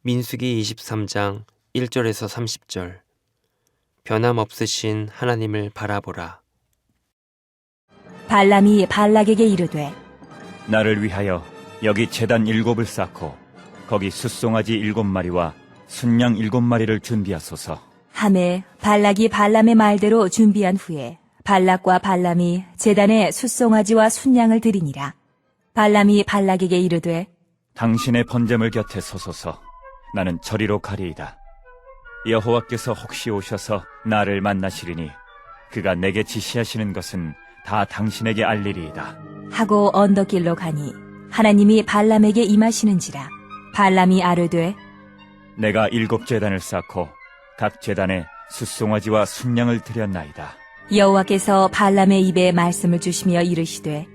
민수기 23장 1절에서 30절. 변함없으신 하나님을 바라보라. 발람이 발락에게 이르되 나를 위하여 여기 제단 7을 쌓고 거기 숫송아지 7마리와 순양 7마리를 준비하소서. 하매 발락이 발람의 말대로 준비한 후에 발락과 발람이 제단에 숫송아지와 순양을 드리니라. 발람이 발락에게 이르되 당신의 번제물 곁에 서소서. 나는 저리로 가리이다. 여호와께서 혹시 오셔서 나를 만나시리니 그가 내게 지시하시는 것은 다 당신에게 알리리이다. 하고 언덕길로 가니 하나님이 발람에게 임하시는지라. 발람이 아뢰되 내가 7제단을 쌓고 각 제단에 숫송아지와 순양을 드렸나이다. 여호와께서 발람의 입에 말씀을 주시며 이르시되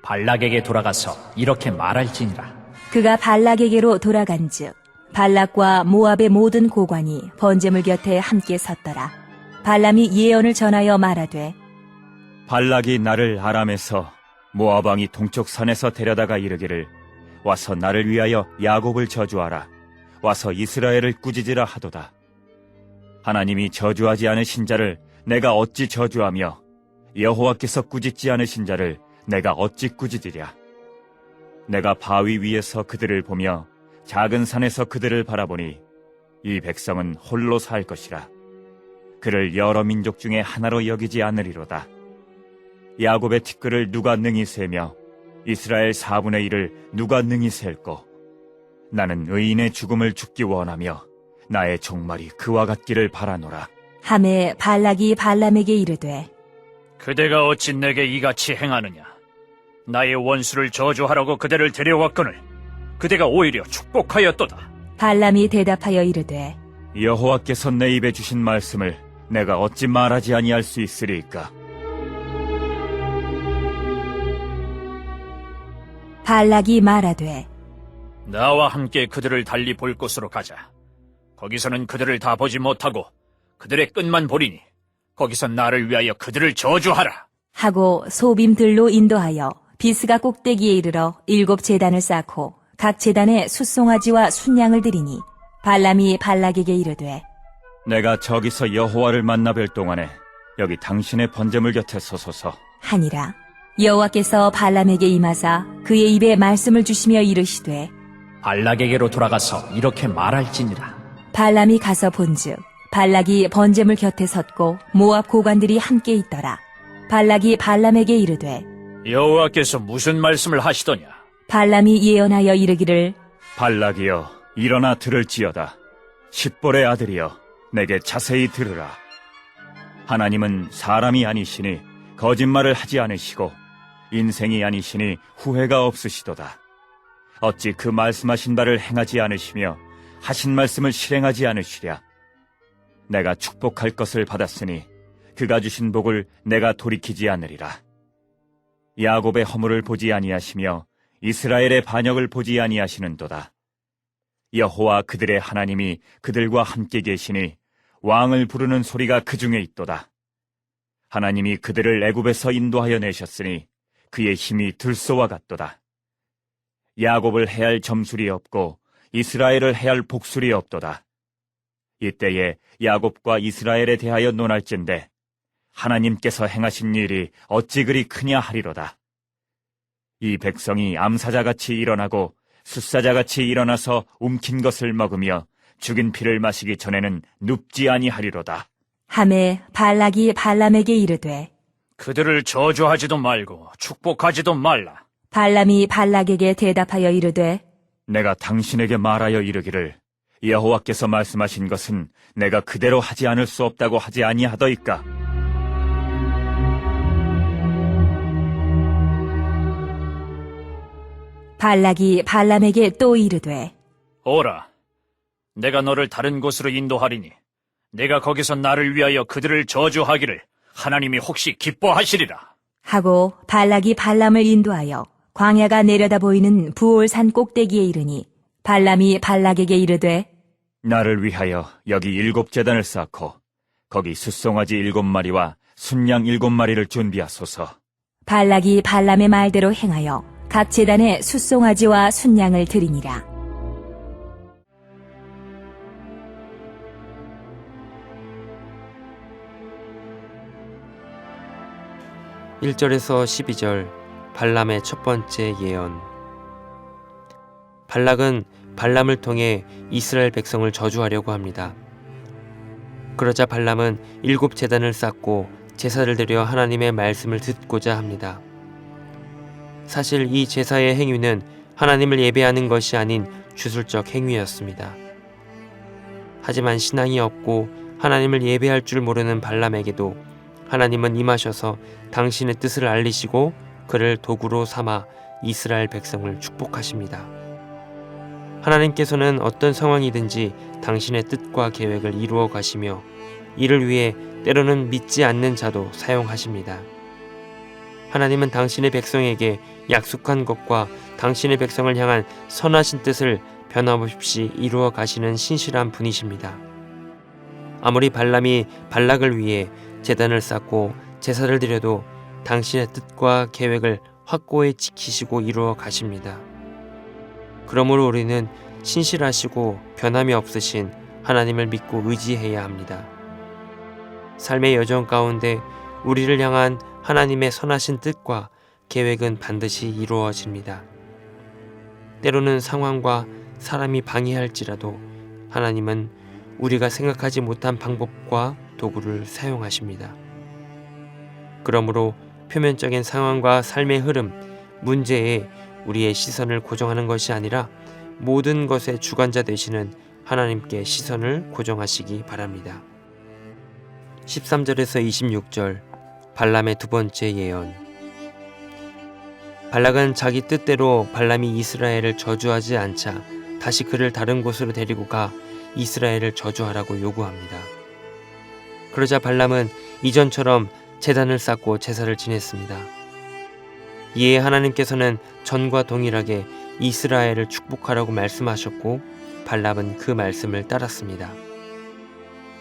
발락에게 돌아가서 이렇게 말할지니라. 그가 발락에게로 돌아간즉 발락과 모압의 모든 고관이 번제물 곁에 함께 섰더라. 발람이 예언을 전하여 말하되 발락이 나를 아람에서 모압 왕이 동쪽 산에서 데려다가 이르기를 와서 나를 위하여 야곱을 저주하라. 와서 이스라엘을 꾸짖으라 하도다. 하나님이 저주하지 않으신 자를 내가 어찌 저주하며 여호와께서 꾸짖지 않으신 자를 내가 어찌 꾸짖으랴. 내가 바위 위에서 그들을 보며 작은 산에서 그들을 바라보니 이 백성은 홀로 살 것이라. 그를 여러 민족 중에 하나로 여기지 않으리로다. 야곱의 티끌을 누가 능히 세며 이스라엘 4분의 1을 누가 능히 셀고 나는 의인의 죽음을 죽기 원하며 나의 종말이 그와 같기를 바라노라. 하매 발락이 발람에게 이르되 그대가 어찌 내게 이같이 행하느냐. 나의 원수를 저주하라고 그대를 데려왔거늘 그대가 오히려 축복하였도다. 발람이 대답하여 이르되 여호와께서 내 입에 주신 말씀을 내가 어찌 말하지 아니할 수 있으리까. 발락이 말하되 나와 함께 그들을 달리 볼 곳으로 가자. 거기서는 그들을 다 보지 못하고 그들의 끝만 보리니 거기서 나를 위하여 그들을 저주하라. 하고 소빔들로 인도하여 비스가 꼭대기에 이르러 7제단을 쌓고 각 제단에 숫송아지와 순양을 드리니 발람이 발락에게 이르되 내가 저기서 여호와를 만나뵐 동안에 여기 당신의 번제물 곁에 서소서. 하니라. 여호와께서 발람에게 임하사 그의 입에 말씀을 주시며 이르시되 발락에게로 돌아가서 이렇게 말할지니라. 발람이 가서 본즉 발락이 번제물 곁에 섰고 모압 고관들이 함께 있더라. 발락이 발람에게 이르되 여호와께서 무슨 말씀을 하시더냐. 발람이 예언하여 이르기를 발락이여 일어나 들을지어다. 십볼의 아들이여 내게 자세히 들으라. 하나님은 사람이 아니시니 거짓말을 하지 않으시고 인생이 아니시니 후회가 없으시도다. 어찌 그 말씀하신 바를 행하지 않으시며 하신 말씀을 실행하지 않으시랴. 내가 축복할 것을 받았으니 그가 주신 복을 내가 돌이키지 않으리라. 야곱의 허물을 보지 아니하시며 이스라엘의 반역을 보지 아니하시는도다. 여호와 그들의 하나님이 그들과 함께 계시니 왕을 부르는 소리가 그 중에 있도다. 하나님이 그들을 애굽에서 인도하여 내셨으니 그의 힘이 들소와 같도다. 야곱을 해할 점술이 없고 이스라엘을 해할 복술이 없도다. 이때에 야곱과 이스라엘에 대하여 논할진대 하나님께서 행하신 일이 어찌 그리 크냐 하리로다. 이 백성이 암사자같이 일어나고 숫사자같이 일어나서 움킨 것을 먹으며 죽인 피를 마시기 전에는 눕지 아니하리로다. 하매 발락이 발람에게 이르되 그들을 저주하지도 말고 축복하지도 말라. 발람이 발락에게 대답하여 이르되 내가 당신에게 말하여 이르기를 여호와께서 말씀하신 것은 내가 그대로 하지 않을 수 없다고 하지 아니하더이까. 발락이 발람에게 또 이르되 오라, 내가 너를 다른 곳으로 인도하리니 내가 거기서 나를 위하여 그들을 저주하기를 하나님이 혹시 기뻐하시리라. 하고 발락이 발람을 인도하여 광야가 내려다 보이는 부올산 꼭대기에 이르니 발람이 발락에게 이르되 나를 위하여 여기 7제단을 쌓고 거기 숫송아지 7마리와 순양 7마리를 준비하소서. 발락이 발람의 말대로 행하여 각 제단에 숫송아지와 순양을 드리니라. 1절에서 12절 발람의 첫 번째 예언. 발락은 발람을 통해 이스라엘 백성을 저주하려고 합니다. 그러자 발람은 7 제단을 쌓고 제사를 드려 하나님의 말씀을 듣고자 합니다. 사실 이 제사의 행위는 하나님을 예배하는 것이 아닌 주술적 행위였습니다. 하지만 신앙이 없고 하나님을 예배할 줄 모르는 발람에게도 하나님은 임하셔서 당신의 뜻을 알리시고 그를 도구로 삼아 이스라엘 백성을 축복하십니다. 하나님께서는 어떤 상황이든지 당신의 뜻과 계획을 이루어 가시며 이를 위해 때로는 믿지 않는 자도 사용하십니다. 하나님은 당신의 백성에게 약속한 것과 당신의 백성을 향한 선하신 뜻을 변함없이 이루어 가시는 신실한 분이십니다. 아무리 발람이 발락을 위해 제단을 쌓고 제사를 드려도 당신의 뜻과 계획을 확고히 지키시고 이루어 가십니다. 그러므로 우리는 신실하시고 변함이 없으신 하나님을 믿고 의지해야 합니다. 삶의 여정 가운데 우리를 향한 하나님의 선하신 뜻과 계획은 반드시 이루어집니다. 때로는 상황과 사람이 방해할지라도 하나님은 우리가 생각하지 못한 방법과 도구를 사용하십니다. 그러므로 표면적인 상황과 삶의 흐름, 문제에 우리의 시선을 고정하는 것이 아니라 모든 것의 주관자 되시는 하나님께 시선을 고정하시기 바랍니다. 13절에서 26절 발람의 두 번째 예언. 발락은 자기 뜻대로 발람이 이스라엘을 저주하지 않자 다시 그를 다른 곳으로 데리고 가 이스라엘을 저주하라고 요구합니다. 그러자 발람은 이전처럼 제단을 쌓고 제사를 지냈습니다. 이에 하나님께서는 전과 동일하게 이스라엘을 축복하라고 말씀하셨고 발람은 그 말씀을 따랐습니다.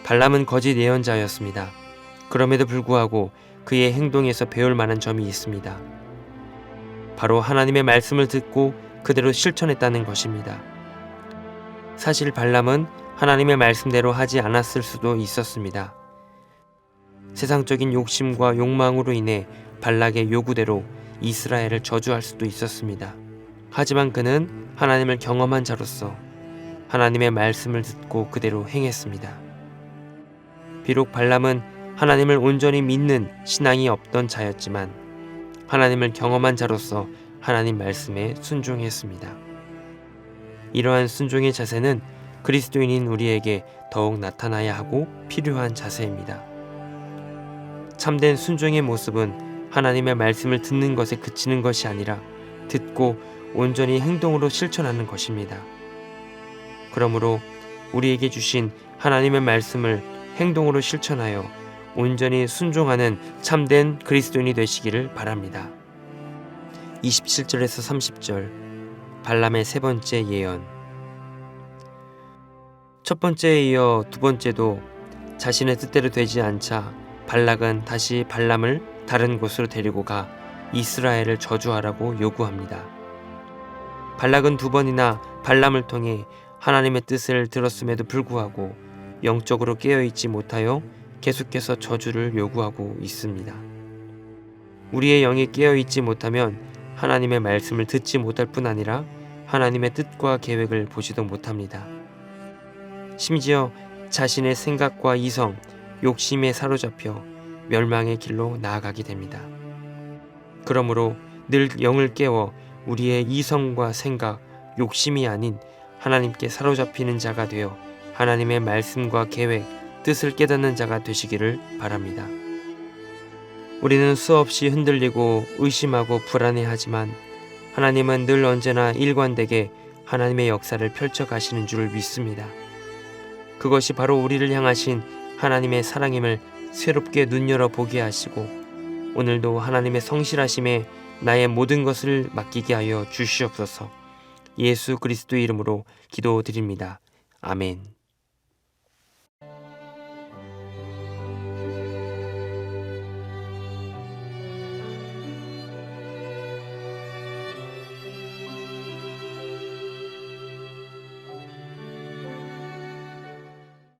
발람은 거짓 예언자였습니다. 그럼에도 불구하고 그의 행동에서 배울 만한 점이 있습니다. 바로 하나님의 말씀을 듣고 그대로 실천했다는 것입니다. 사실 발람은 하나님의 말씀대로 하지 않았을 수도 있었습니다. 세상적인 욕심과 욕망으로 인해 발락의 요구대로 이스라엘을 저주할 수도 있었습니다. 하지만 그는 하나님을 경험한 자로서 하나님의 말씀을 듣고 그대로 행했습니다. 비록 발람은 하나님을 온전히 믿는 신앙이 없던 자였지만 하나님을 경험한 자로서 하나님 말씀에 순종했습니다. 이러한 순종의 자세는 그리스도인인 우리에게 더욱 나타나야 하고 필요한 자세입니다. 참된 순종의 모습은 하나님의 말씀을 듣는 것에 그치는 것이 아니라 듣고 온전히 행동으로 실천하는 것입니다. 그러므로 우리에게 주신 하나님의 말씀을 행동으로 실천하여 온전히 순종하는 참된 그리스도인이 되시기를 바랍니다. 27절에서 30절 발람의 세 번째 예언. 첫 번째에 이어 두 번째도 자신의 뜻대로 되지 않자 발락은 다시 발람을 다른 곳으로 데리고 가 이스라엘을 저주하라고 요구합니다. 발락은 두 번이나 발람을 통해 하나님의 뜻을 들었음에도 불구하고 영적으로 깨어있지 못하여 계속해서 저주를 요구하고 있습니다. 우리의 영이 깨어있지 못하면 하나님의 말씀을 듣지 못할 뿐 아니라 하나님의 뜻과 계획을 보지도 못합니다. 심지어 자신의 생각과 이성, 욕심에 사로잡혀 멸망의 길로 나아가게 됩니다. 그러므로 늘 영을 깨워 우리의 이성과 생각, 욕심이 아닌 하나님께 사로잡히는 자가 되어 하나님의 말씀과 계획, 뜻을 깨닫는 자가 되시기를 바랍니다. 우리는 수없이 흔들리고 의심하고 불안해하지만 하나님은 늘 언제나 일관되게 하나님의 역사를 펼쳐 가시는 줄 믿습니다. 그것이 바로 우리를 향하신 하나님의 사랑임을 새롭게 눈여겨 보게 하시고 오늘도 하나님의 성실하심에 나의 모든 것을 맡기게 하여 주시옵소서. 예수 그리스도의 이름으로 기도드립니다. 아멘.